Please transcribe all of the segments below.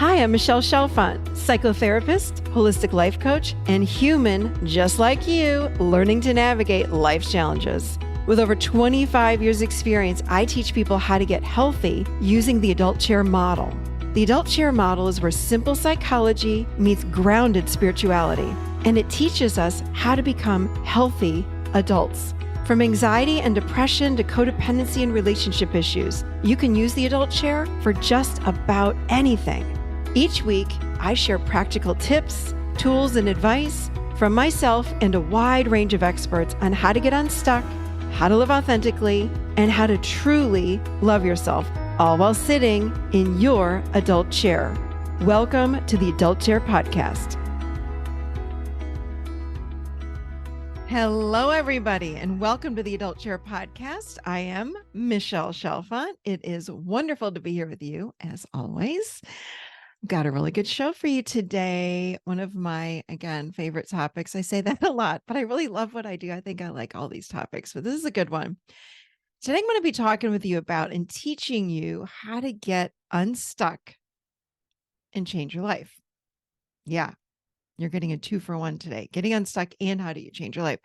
Hi, I'm Michelle Chalfant, psychotherapist, holistic life coach, and human just like you, learning to navigate life's challenges. With over 25 years experience, I teach people how to get healthy using the adult chair model. The adult chair model is where simple psychology meets grounded spirituality, and it teaches us how to become healthy adults. From anxiety and depression to codependency and relationship issues, you can use the adult chair for just about anything. Each week, I share practical tips, tools, and advice from myself and a wide range of experts on how to get unstuck, how to live authentically, and how to truly love yourself, all while sitting in your adult chair. Welcome to the Adult Chair Podcast. Hello, everybody, and welcome to the Adult Chair Podcast. I am Michelle Chalfant. It is wonderful to be here with you, as always. Got a really good show for you today. One of my, again, favorite topics. I say that a lot, but I really love what I do. I think I like all these topics, but this is a good one. Today, I'm going to be talking with you about and teaching you how to get unstuck and change your life. Yeah, you're getting a 2-for-1 today. Getting unstuck and how do you change your life?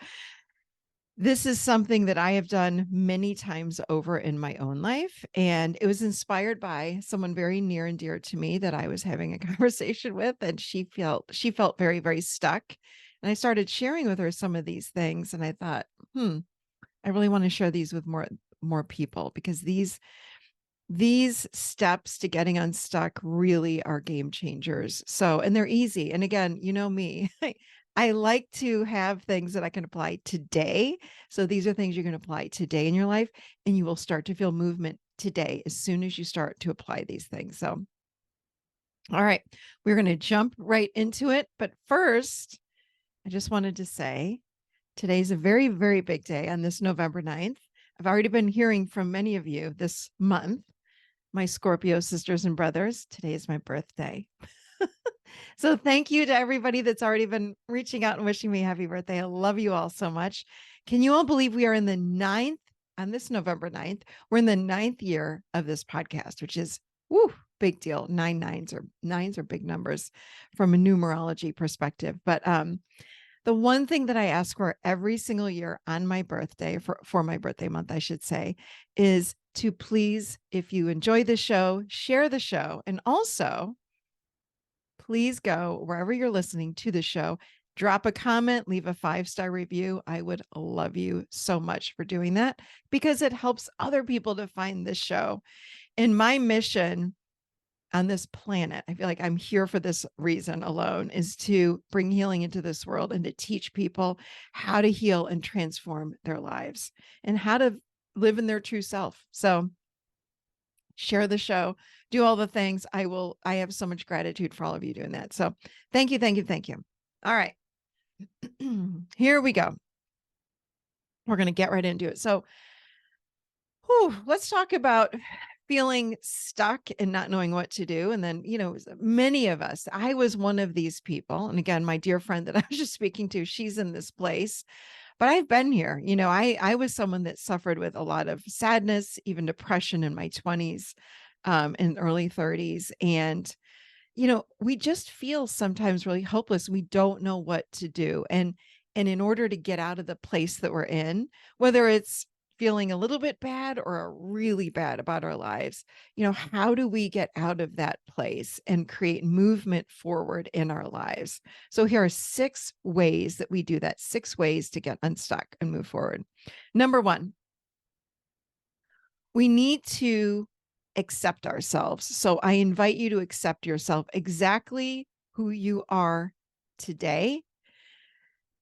This is something that I have done many times over in my own life, and it was inspired by someone very near and dear to me that I was having a conversation with, and she felt very, very stuck. And I started sharing with her some of these things, and I thought, I really want to share these with more people, because these steps to getting unstuck really are game changers. So, and they're easy. And again, you know me, I like to have things that I can apply today. So these are things you can apply today in your life, and you will start to feel movement today as soon as you start to apply these things. So, all right, we're going to jump right into it. But first, I just wanted to say today's a very, very big day on this November 9th. I've already been hearing from many of you this month, my Scorpio sisters and brothers. Today is my birthday. So thank you to everybody that's already been reaching out and wishing me happy birthday. I love you all so much. Can you all believe we are in the 9th, on this November 9th, we're in the 9th year of this podcast, which is, big deal. Nines are big numbers from a numerology perspective. But the one thing that I ask for every single year on my birthday, for my birthday month, I should say, is to please, if you enjoy the show, share the show. And also, please go wherever you're listening to the show, drop a comment, leave a 5-star review. I would love you so much for doing that, because it helps other people to find this show. And my mission on this planet, I feel like I'm here for this reason alone, is to bring healing into this world and to teach people how to heal and transform their lives and how to live in their true self. So share the show, do all the things. I have so much gratitude for all of you doing that. So thank you, thank you, thank you. All right, here we go. We're going to get right into it. So let's talk about feeling stuck and not knowing what to do. And then, many of us, I was one of these people. And again, my dear friend that I was just speaking to, she's in this place, but I've been here. I was someone that suffered with a lot of sadness, even depression in my 20s, and early 30s. And, we just feel sometimes really hopeless. We don't know what to do. And in order to get out of the place that we're in, whether it's feeling a little bit bad or really bad about our lives, how do we get out of that place and create movement forward in our lives? So here are 6 ways that we do that, 6 ways to get unstuck and move forward. Number 1, we need to accept ourselves. So I invite you to accept yourself exactly who you are today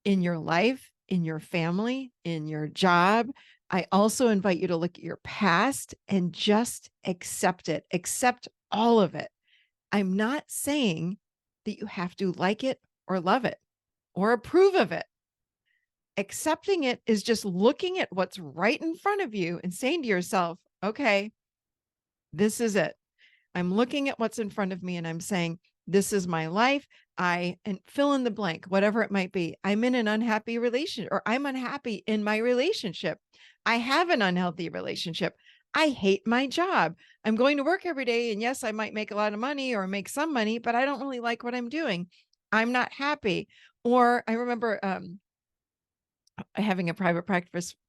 in your life, in your family, in your job. I also invite you to look at your past and just accept it. Accept all of it. I'm not saying that you have to like it or love it or approve of it. Accepting it is just looking at what's right in front of you and saying to yourself, okay, this is it. I'm looking at what's in front of me and I'm saying, this is my life. And fill in the blank, whatever it might be. I'm in an unhappy relationship, or I'm unhappy in my relationship. I have an unhealthy relationship. I hate my job. I'm going to work every day. And yes, I might make a lot of money or make some money, but I don't really like what I'm doing. I'm not happy. Or I remember having a private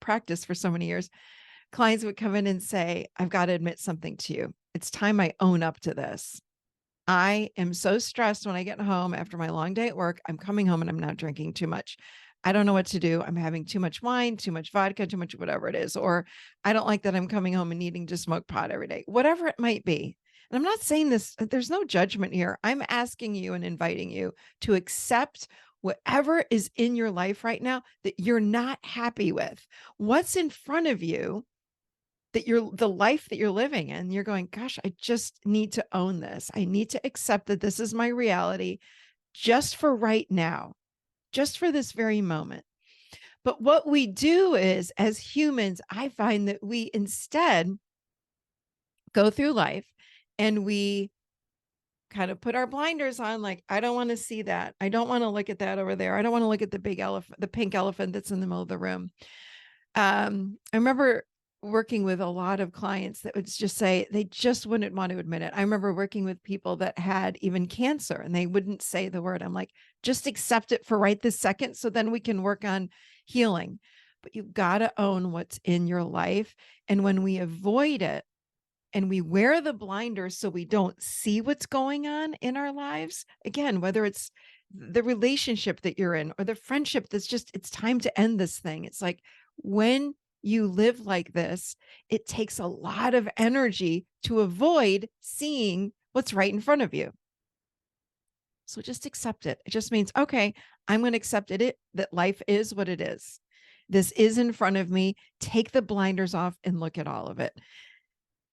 practice for so many years. Clients would come in and say, I've got to admit something to you. It's time I own up to this. I am so stressed when I get home after my long day at work. I'm coming home and I'm now drinking too much. I don't know what to do. I'm having too much wine, too much vodka, too much whatever it is. Or I don't like that I'm coming home and needing to smoke pot every day, whatever it might be. And I'm not saying this, there's no judgment here. I'm asking you and inviting you to accept whatever is in your life right now that you're not happy with. What's in front of you that you're the life that you're living in, you're going, gosh, I just need to own this. I need to accept that this is my reality just for right now, just for this very moment. But what we do is, as humans, I find that we instead go through life and we kind of put our blinders on, like, I don't want to see that. I don't want to look at that over there. I don't want to look at the big elephant, the pink elephant that's in the middle of the room. I remember working with a lot of clients that would just say they just wouldn't want to admit it. I remember working with people that had even cancer and they wouldn't say the word. I'm like, just accept it for right this second so then we can work on healing. But you've got to own what's in your life. And when we avoid it and we wear the blinders so we don't see what's going on in our lives, again, whether it's the relationship that you're in or the friendship that's just, it's time to end this thing. It's like, when you live like this, it takes a lot of energy to avoid seeing what's right in front of you. So just accept it. It just means, okay, I'm going to accept it that life is what it is. This is in front of me. Take the blinders off and look at all of it.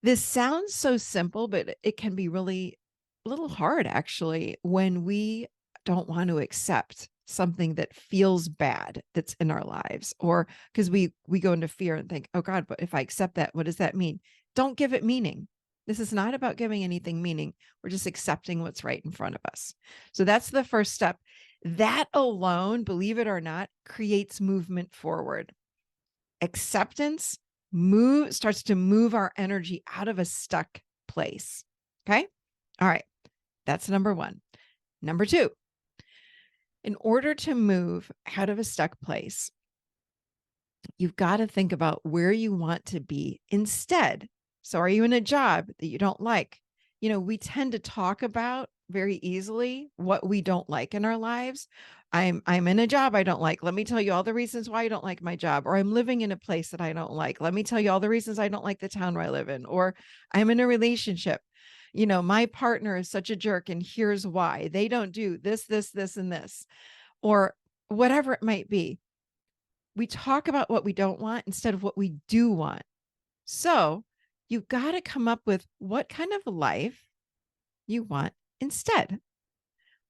This sounds so simple, but it can be really a little hard actually when we don't want to accept something that feels bad that's in our lives, or because we go into fear and think, oh God, but if I accept that, what does that mean? Don't give it meaning. This is not about giving anything meaning. We're just accepting what's right in front of us. So that's the first step. That alone, believe it or not, creates movement forward. Acceptance starts to move our energy out of a stuck place. Okay. All right. That's number one. Number two, in order to move out of a stuck place, you've got to think about where you want to be instead. So are you in a job that you don't like? You know, we tend to talk about very easily what we don't like in our lives. I'm in a job I don't like. Let me tell you all the reasons why I don't like my job. Or I'm living in a place that I don't like. Let me tell you all the reasons I don't like the town where I live in. Or I'm in a relationship. You know, my partner is such a jerk and here's why. They don't do this, this, this, and this, or whatever it might be. We talk about what we don't want instead of what we do want. So you've got to come up with what kind of life you want instead.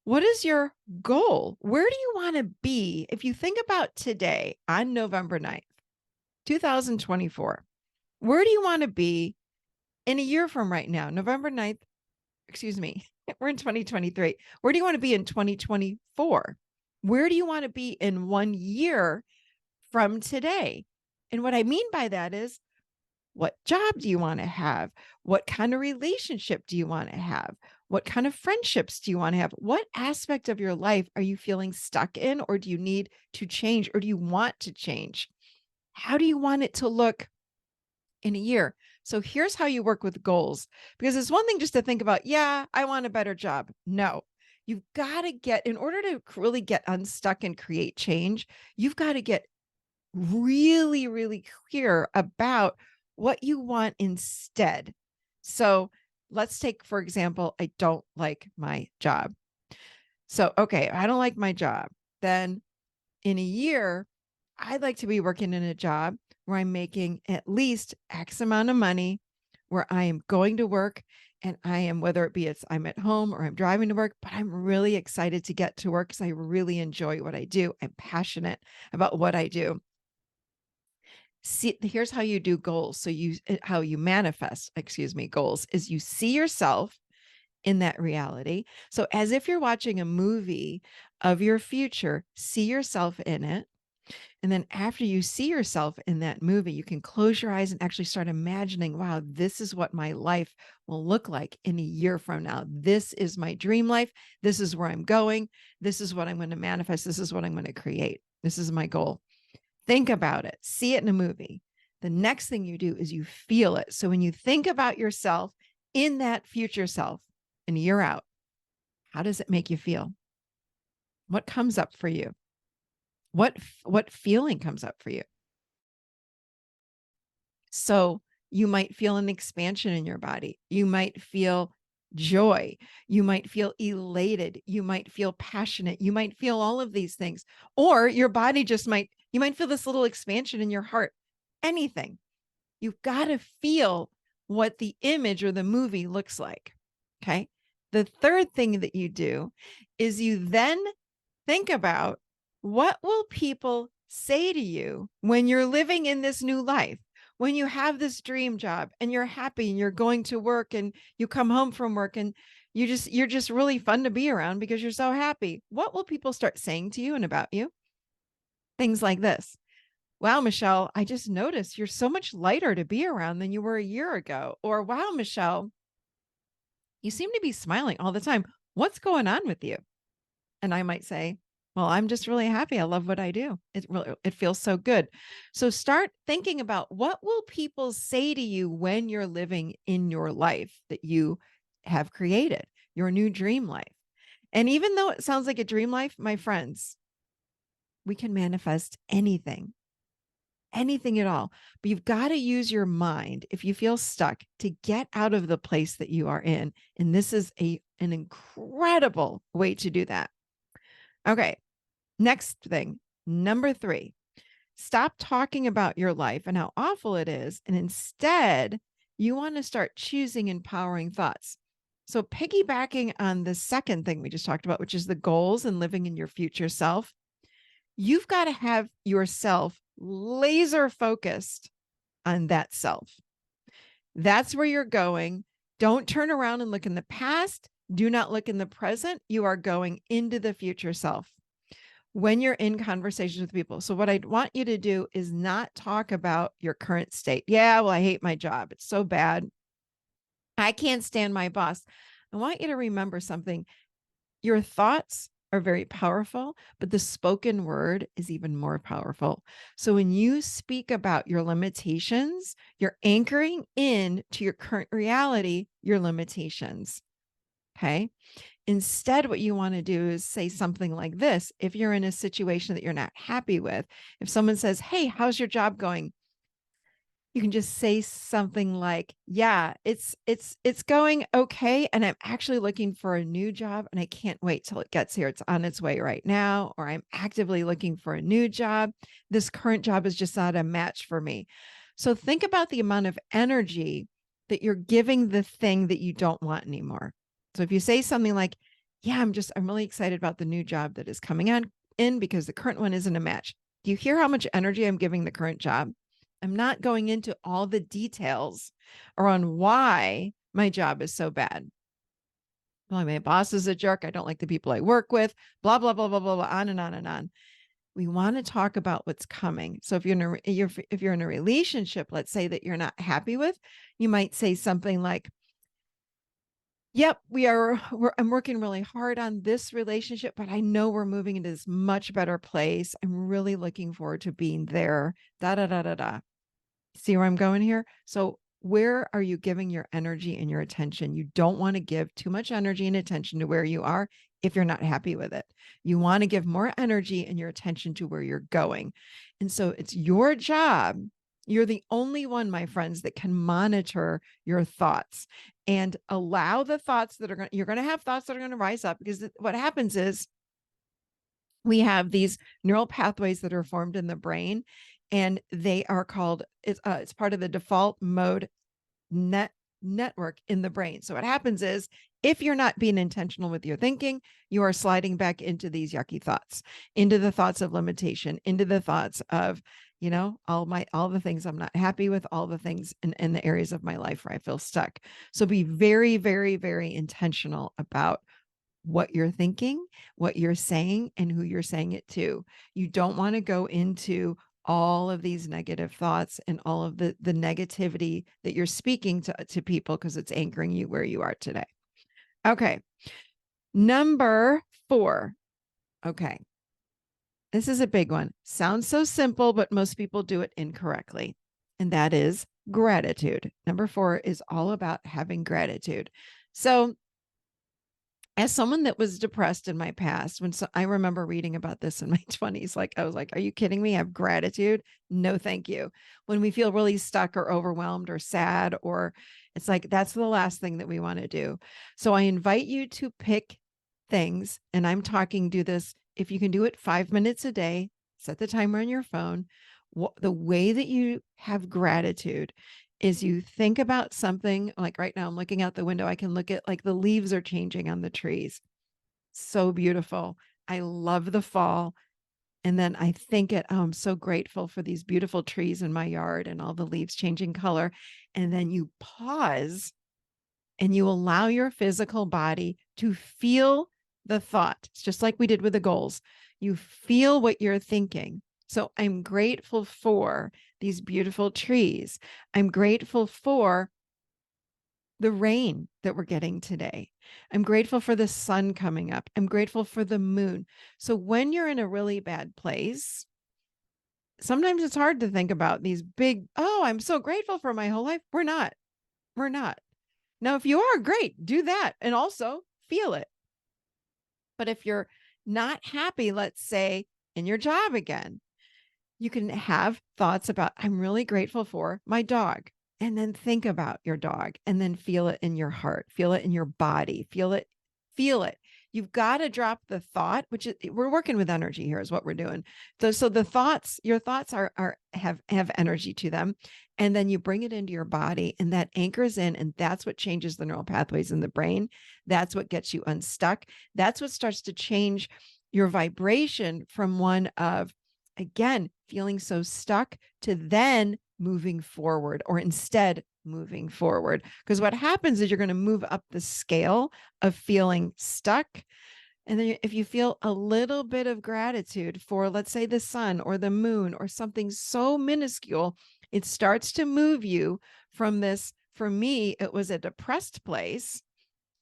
What is your goal? Where do you want to be? If you think about today on November 9th, 2024, where do you want to be in a year from right now? November 9th, excuse me, we're in 2023. Where do you want to be in 2024? Where do you want to be in 1 year from today? And what I mean by that is, what job do you want to have? What kind of relationship do you want to have? What kind of friendships do you want to have? What aspect of your life are you feeling stuck in, or do you need to change, or do you want to change? How do you want it to look in a year? So here's how you work with goals, because it's one thing just to think about, yeah, I want a better job. No, you've got to get, in order to really get unstuck and create change, you've got to get really, really clear about what you want instead. So let's take, for example, I don't like my job. So, okay, I don't like my job. Then in a year, I'd like to be working in a job where I'm making at least X amount of money, where I am going to work and I am, whether it be I'm at home or I'm driving to work, but I'm really excited to get to work because I really enjoy what I do. I'm passionate about what I do. See, here's how you do goals. So how you manifest, goals is you see yourself in that reality. So as if you're watching a movie of your future, see yourself in it. And then after you see yourself in that movie, you can close your eyes and actually start imagining, wow, this is what my life will look like in a year from now. This is my dream life. This is where I'm going. This is what I'm going to manifest. This is what I'm going to create. This is my goal. Think about it. See it in a movie. The next thing you do is you feel it. So when you think about yourself in that future self and a year out, how does it make you feel? What comes up for you? What feeling comes up for you? So you might feel an expansion in your body. You might feel joy. You might feel elated. You might feel passionate. You might feel all of these things. Or your body just might, you might feel this little expansion in your heart. Anything. You've got to feel what the image or the movie looks like. Okay. The third thing that you do is you then think about, what will people say to you when you're living in this new life? When you have this dream job and you're happy and you're going to work and you come home from work and you're just really fun to be around because you're so happy. What will people start saying to you and about you? Things like this. Wow, Michelle, I just noticed you're so much lighter to be around than you were a year ago. Or wow, Michelle, you seem to be smiling all the time. What's going on with you? And I might say, well, I'm just really happy. I love what I do. It feels so good. So start thinking about, what will people say to you when you're living in your life that you have created, your new dream life. And even though it sounds like a dream life, my friends, we can manifest anything at all. But you've got to use your mind if you feel stuck to get out of the place that you are in. And this is an incredible way to do that. Okay. Next thing, number 3, stop talking about your life and how awful it is. And instead, you want to start choosing empowering thoughts. So, piggybacking on the second thing we just talked about, which is the goals and living in your future self, you've got to have yourself laser focused on that self. That's where you're going. Don't turn around and look in the past. Do not look in the present. You are going into the future self when you're in conversations with people. So what I want you to do is not talk about your current state. Yeah, well, I hate my job. It's so bad. I can't stand my boss. I want you to remember something. Your thoughts are very powerful, but the spoken word is even more powerful. So when you speak about your limitations, you're anchoring in to your current reality, your limitations. Okay. Instead, what you want to do is say something like this. If you're in a situation that you're not happy with, if someone says, hey, how's your job going? You can just say something like, yeah, it's going okay. And I'm actually looking for a new job and I can't wait till it gets here. It's on its way right now. Or I'm actively looking for a new job. This current job is just not a match for me. So think about the amount of energy that you're giving the thing that you don't want anymore. So if you say something like, yeah, I'm really excited about the new job that is coming on in because the current one isn't a match. Do you hear how much energy I'm giving the current job? I'm not going into all the details around why my job is so bad. Well, my boss is a jerk. I don't like the people I work with, blah, blah, blah, blah, blah, blah, on and on and on. We want to talk about what's coming. So if you're in a relationship, let's say that you're not happy with, you might say something like, yep, I'm working really hard on this relationship, but I know we're moving into this much better place. I'm really looking forward to being there. Da, da, da, da, da. See where I'm going here? So where are you giving your energy and your attention? You don't want to give too much energy and attention to where you are if you're not happy with it. You want to give more energy and your attention to where you're going. And so it's your job. You're the only one, my friends, that can monitor your thoughts and allow the thoughts that you're going to have thoughts that are going to rise up, because what happens is we have these neural pathways that are formed in the brain, and they are called, it's part of the default mode network in the brain. So what happens is, if you're not being intentional with your thinking, you are sliding back into these yucky thoughts, into the thoughts of limitation, into the thoughts of, all the things I'm not happy with, all the things in the areas of my life where I feel stuck. So be very, very, very intentional about what you're thinking, what you're saying, and who you're saying it to. You don't want to go into all of these negative thoughts and all of the negativity that you're speaking to people because it's anchoring you where you are today. Okay. Number 4. Okay. This is a big one. Sounds so simple, but most people do it incorrectly. And that is gratitude. Number 4 is all about having gratitude. So as someone that was depressed in my past, I remember reading about this in my 20s, like I was like, are you kidding me? Have gratitude? No, thank you. When we feel really stuck or overwhelmed or sad, or it's like, that's the last thing that we want to do. So I invite you to pick things, and I'm talking, do this. If you can do it 5 minutes a day, set the timer on your phone. The way that you have gratitude is you think about something like right now, I'm looking out the window. I can look at like the leaves are changing on the trees. So beautiful. I love the fall. And then I think I'm so grateful for these beautiful trees in my yard and all the leaves changing color. And then you pause and you allow your physical body to feel the thought. It's just like we did with the goals. You feel what you're thinking. So I'm grateful for these beautiful trees. I'm grateful for the rain that we're getting today. I'm grateful for the sun coming up. I'm grateful for the moon. So when you're in a really bad place, sometimes it's hard to think about these big, oh, I'm so grateful for my whole life. We're not. We're not. Now, if you are, great, do that and also feel it. But if you're not happy, let's say in your job again, you can have thoughts about, I'm really grateful for my dog. And then think about your dog and then feel it in your heart, feel it in your body, feel it, feel it. You've got to drop the thought, which is, we're working with energy here is what we're doing. So the thoughts, your thoughts have energy to them. And then you bring it into your body and that anchors in, and that's what changes the neural pathways in the brain. That's what gets you unstuck. That's what starts to change your vibration from one of, again, feeling so stuck to then moving forward, or instead moving forward. Because what happens is you're going to move up the scale of feeling stuck. And then if you feel a little bit of gratitude for, let's say, the sun or the moon or something so minuscule, it starts to move you from this. For me, it was a depressed place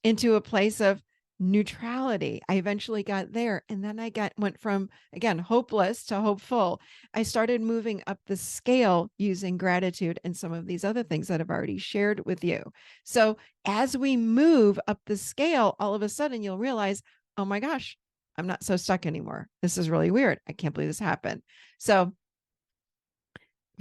into a place of neutrality. I eventually got there. And then went from, again, hopeless to hopeful. I started moving up the scale using gratitude and some of these other things that I've already shared with you. So as we move up the scale, all of a sudden you'll realize, oh my gosh, I'm not so stuck anymore. This is really weird. I can't believe this happened. So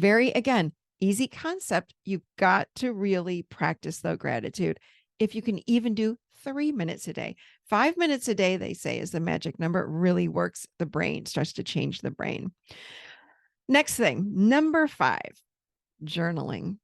again, easy concept. You've got to really practice though gratitude. If you can even do 3 minutes a day, 5 minutes a day, they say is the magic number. It really works. The brain starts to change the brain. Next thing, number 5, journaling.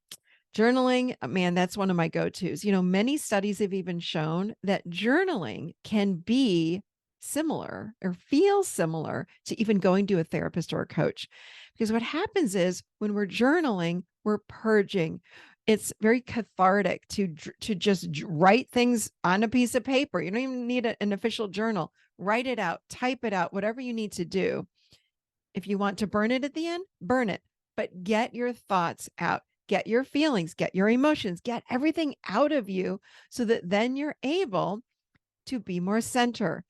Journaling, man, that's one of my go-tos. Many studies have even shown that journaling can be similar or feel similar to even going to a therapist or a coach. Because what happens is when we're journaling, we're purging. It's very cathartic to just write things on a piece of paper. You don't even need an official journal. Write it out, type it out, whatever you need to do. If you want to burn it at the end, burn it, but get your thoughts out, get your feelings, get your emotions, get everything out of you so that then you're able to be more centered.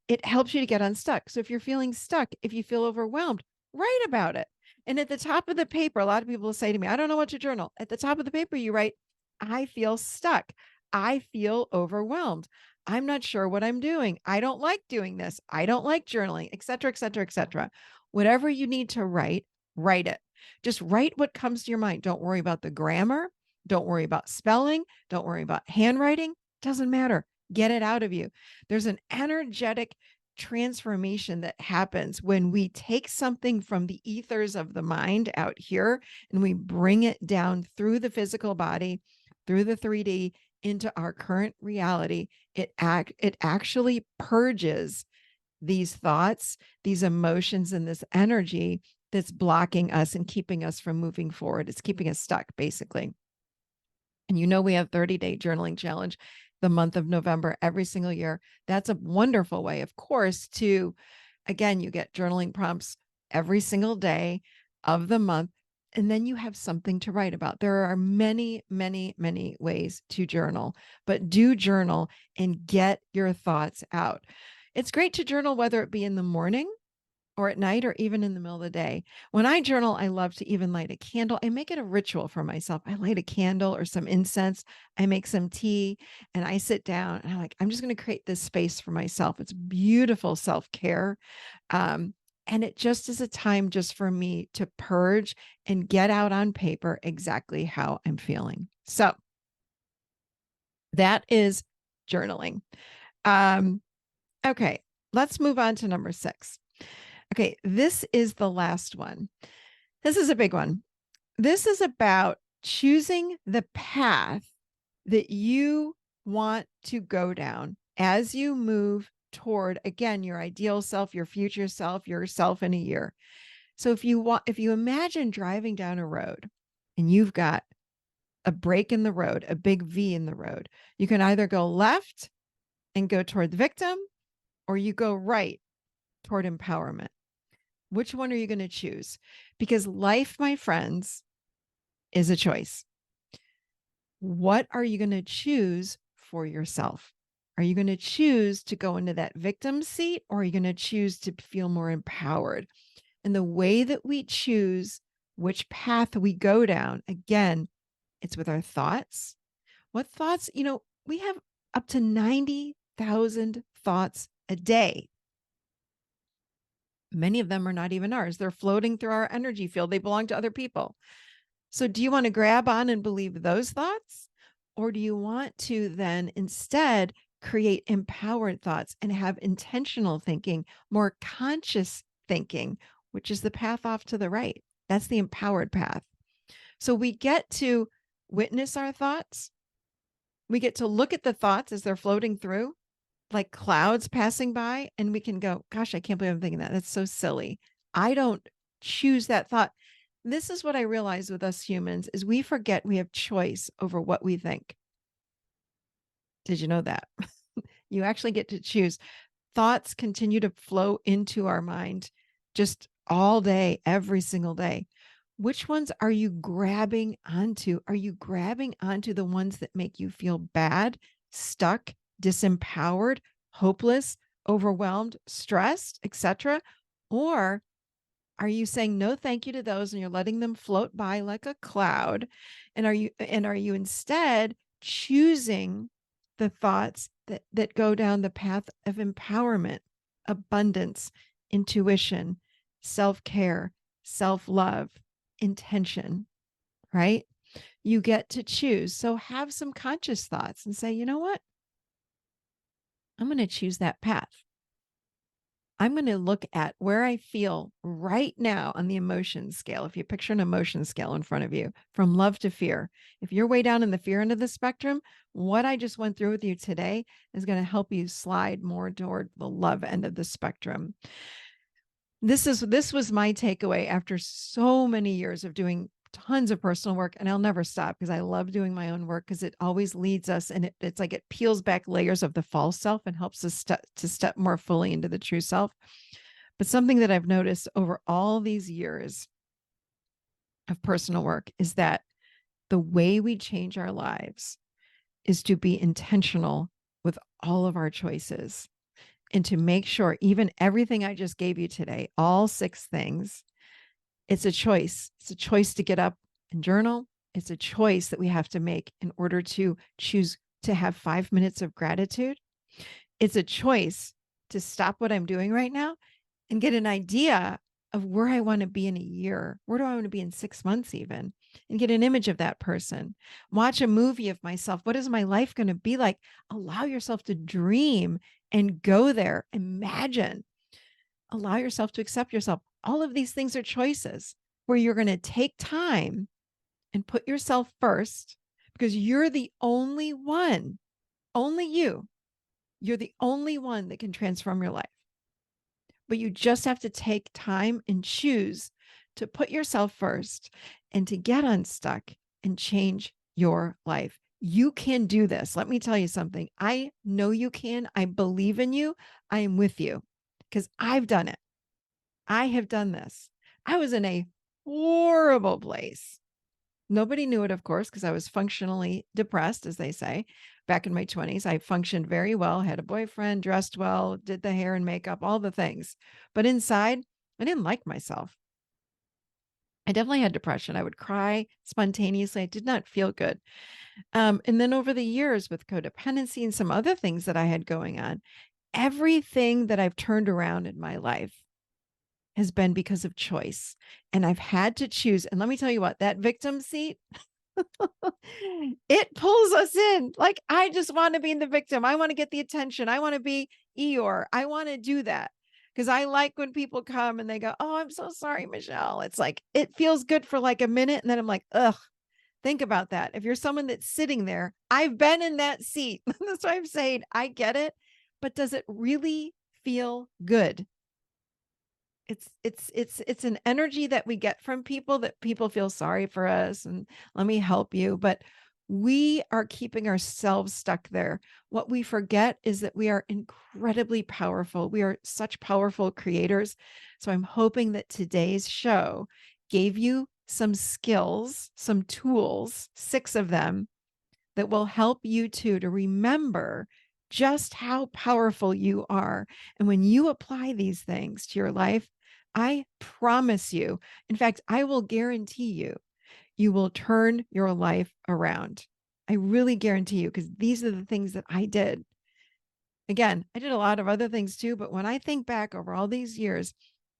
It helps you to get unstuck. So if you're feeling stuck, if you feel overwhelmed, write about it. And at the top of the paper, a lot of people will say to me, I don't know what to journal. At the top of the paper, you write, I feel stuck. I feel overwhelmed. I'm not sure what I'm doing. I don't like doing this. I don't like journaling, et cetera, et cetera, et cetera. Whatever you need to write, write it. Just write what comes to your mind. Don't worry about the grammar. Don't worry about spelling. Don't worry about handwriting. Doesn't matter. Get it out of you. There's an energetic transformation that happens when we take something from the ethers of the mind out here and we bring it down through the physical body, through the 3D into our current reality. It actually purges these thoughts, these emotions, and this energy that's blocking us and keeping us from moving forward. It's keeping us stuck, basically. And we have 30-day journaling challenge. the month of November every single year. That's a wonderful way, of course, to, again, you get journaling prompts every single day of the month, and then you have something to write about. There are many, many, many ways to journal, but do journal and get your thoughts out. It's great to journal, whether it be in the morning or at night or even in the middle of the day. When I journal, I love to even light a candle. I make it a ritual for myself. I light a candle or some incense. I make some tea and I sit down and I'm like, I'm just going to create this space for myself. It's beautiful self-care. Um, and it just is a time just for me to purge and get out on paper exactly how I'm feeling. So that is journaling. Um, okay, let's move on to number 6. Okay, this is the last one. This is a big one. This is about choosing the path that you want to go down as you move toward, again, your ideal self, your future self, yourself in a year. So if you imagine driving down a road and you've got a break in the road, a big V in the road, you can either go left and go toward the victim, or you go right toward empowerment. Which one are you going to choose? Because life, my friends, is a choice. What are you going to choose for yourself? Are you going to choose to go into that victim seat, or are you going to choose to feel more empowered? And the way that we choose which path we go down, again, it's with our thoughts. What thoughts, we have up to 90,000 thoughts a day. Many of them are not even ours. They're floating through our energy field. They belong to other people. So do you want to grab on and believe those thoughts? Or do you want to then instead create empowered thoughts and have intentional thinking, more conscious thinking, which is the path off to the right? That's the empowered path. So we get to witness our thoughts. We get to look at the thoughts as they're floating through, like clouds passing by, and we can go, gosh, I can't believe I'm thinking that. That's so silly. I don't choose that thought. This is what I realize with us humans is we forget we have choice over what we think. Did you know that? You actually get to choose. Thoughts continue to flow into our mind just all day, every single day. Which ones are you grabbing onto? Are you grabbing onto the ones that make you feel bad, stuck, disempowered, hopeless, overwhelmed, stressed, etc.? Or are you saying no thank you to those and you're letting them float by like a cloud? And are you instead choosing the thoughts that go down the path of empowerment, abundance, intuition, self-care, self-love, intention, right? You get to choose. So have some conscious thoughts and say, you know what? I'm going to choose that path. I'm going to look at where I feel right now on the emotion scale. If you picture an emotion scale in front of you, from love to fear, if you're way down in the fear end of the spectrum, what I just went through with you today is going to help you slide more toward the love end of the spectrum. This was my takeaway after so many years of doing tons of personal work, and I'll never stop because I love doing my own work because it always leads us, and it's like it peels back layers of the false self and helps us to step more fully into the true self. But something that I've noticed over all these years of personal work is that the way we change our lives is to be intentional with all of our choices and to make sure even everything I just gave you today, all 6 things, it's a choice. It's a choice to get up and journal. It's a choice that we have to make in order to choose to have 5 minutes of gratitude. It's a choice to stop what I'm doing right now and get an idea of where I want to be in a year. Where do I want to be in 6 months even? And get an image of that person. Watch a movie of myself. What is my life going to be like? Allow yourself to dream and go there. Imagine. Allow yourself to accept yourself. All of these things are choices where you're going to take time and put yourself first because you're the only one, only you. You're the only one that can transform your life. But you just have to take time and choose to put yourself first and to get unstuck and change your life. You can do this. Let me tell you something. I know you can. I believe in you. I am with you because I've done it. I have done this. I was in a horrible place. Nobody knew it, of course, because I was functionally depressed, as they say. Back in my 20s, I functioned very well, had a boyfriend, dressed well, did the hair and makeup, all the things. But inside, I didn't like myself. I definitely had depression. I would cry spontaneously. I did not feel good. And then over the years, with codependency and some other things that I had going on, everything that I've turned around in my life has been because of choice. And I've had to choose. And let me tell you what, that victim seat, it pulls us in. Like, I just want to be the victim. I want to get the attention. I want to be Eeyore. I want to do that because I like when people come and they go, "Oh, I'm so sorry, Michelle." It's like, it feels good for like a minute. And then I'm like, ugh, think about that. If you're someone that's sitting there, I've been in that seat. That's why I'm saying I get it. But does it really feel good? It's an energy that we get from people, that people feel sorry for us and let me help you, but we are keeping ourselves stuck there. What we forget is that we are incredibly powerful. We are such powerful creators. So I'm hoping that today's show gave you some skills, some tools, 6 of them, that will help you to remember just how powerful you are. And when you apply these things to your life, I promise you, in fact, I will guarantee you, you will turn your life around. I really guarantee you, because these are the things that I did. Again, I did a lot of other things too, but when I think back over all these years,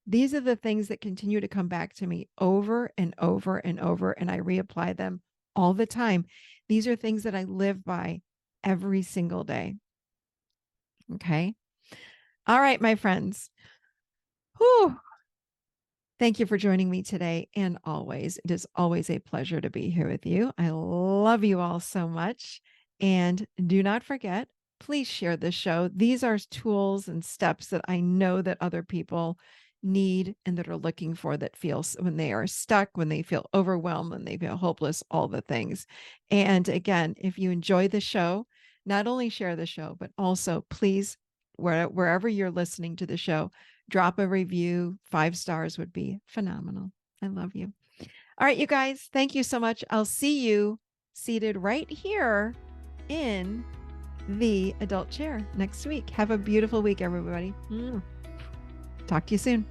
these are the things that continue to come back to me over and over and over, and I reapply them all the time. These are things that I live by every single day. Okay. All right, my friends. Whew. Thank you for joining me today. And always, it is always a pleasure to be here with you. I love you all so much. And do not forget, please share this show. These are tools and steps that I know that other people need and that are looking for, that feels when they are stuck, when they feel overwhelmed, when they feel hopeless, all the things. And again, if you enjoy the show, not only share the show, but also please, wherever you're listening to the show, drop a review. 5 stars would be phenomenal. I love you. All right, you guys, thank you so much. I'll see you seated right here in the adult chair next week. Have a beautiful week, everybody. Talk to you soon.